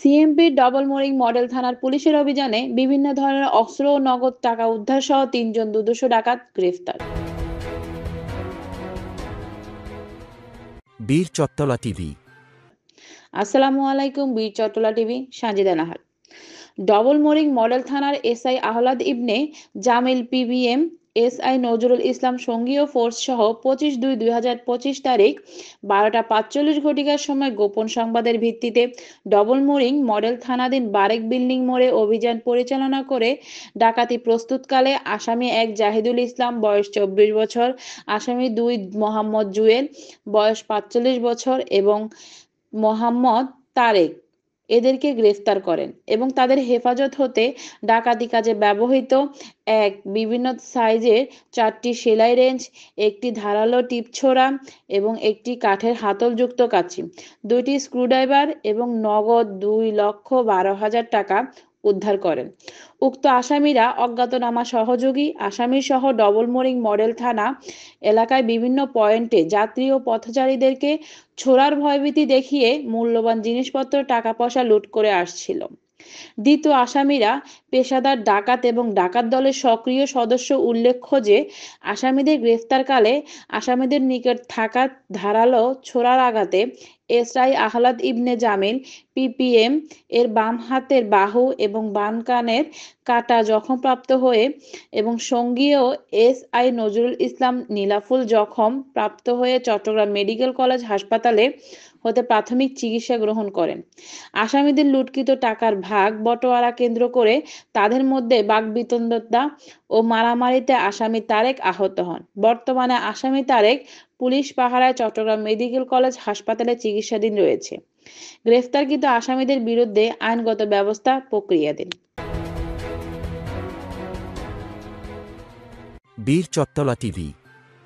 সিএমপির double mooring model থানার পুলিশের অভিযানে বিভিন্ন ধরনের অস্ত্র ও নগদ টাকা উদ্ধার সহ ৩ জন দুর্ধর্ষ ডাকাত গ্রেফতার। বীর চট্টলা টিভি। আসসালামু আলাইকুম, বীর Chattala TV Sajida Nahar. Double mooring model থানার এসআই আহলাদ ইবনে Jamil PBM SI Nazrul Islam সঙ্গীয় force সহ 25/2/2025 তারিখ 12টা 45 ঘটিকার সময় গোপন সংবাদের ভিত্তিতে ডবল মোরিং মডেল থানাধীন বারেক বিল্ডিং মোড়ে অভিযান পরিচালনা করে ডাকাতি প্রস্তুতকালে আসামি 1 জাহিদুল ইসলাম বয়স 24 বছর, আসামি 2 মোহাম্মদ জুয়েল বয়স 45 বছর এবং মোহাম্মদ তারেক এদেরকে গ্রেফতার করেন এবং তাদের হেফাজত হতে ডাকাতি কাজে ব্যবহৃত বিভিন্ন সাইজের 4টি সেলাই রেঞ্জ, একটি ধারালো টিপছোড়া এবং একটি কাঠের হাতলযুক্ত কাঁচি, 2টি স্ক্রুড্রাইভার এবং নগদ 2,12,000 টাকা উদ্ধার করেন। উক্ত আসামিরা অজ্ঞাতনামা সহযোগী আসামি সহ ডবল মোরিং মডেল থানা এলাকায় বিভিন্ন পয়েন্টে যাত্রী ও পথচারীদেরকে ছোড়ার ভয়ভীতি দেখিয়ে মূল্যবান জিনিসপত্র টাকা পয়সা লুট করে আসছিল। দ্বিতীয় আসামিরা পেশাদার ডাকাত এবং ডাকাত দলের সক্রিয় সদস্য। উল্লেখ্য যে আসামিদের গ্রেফতারকালে আসামিদের নিকট থাকা ধারালো ছোড়ার আঘাতে এসআই আহলাদ ইবনে জামিল পিপিএম এর বাম হাতের বাহু এবং বাম কানের কাটা জখমপ্রাপ্ত হয়ে এবং সঙ্গীয় এসআই নজরুল ইসলাম নীলাফুল জখম প্রাপ্ত হয়ে চট্টগ্রাম মেডিকেল কলেজ হাসপাতালে হতে প্রাথমিক চিকিৎসা গ্রহণ করেন। আসামিদের লুটকৃত টাকার ভাগ বটোয়ারা কেন্দ্র করে তাদের মধ্যে বাকবিতণ্ডা ও মারামারিতে আসামি তারেক আহত হন। বর্তমানে আসামি তারেক পুলিশ পাহারায় চট্টগ্রাম মেডিকেল কলেজ হাসপাতালে চিকিৎসাধীন রয়েছে। গ্রেফতারকৃত আসামিদের বিরুদ্ধে আইনগত ব্যবস্থা প্রক্রিয়াধীন। বীর চট্টলা টিভি।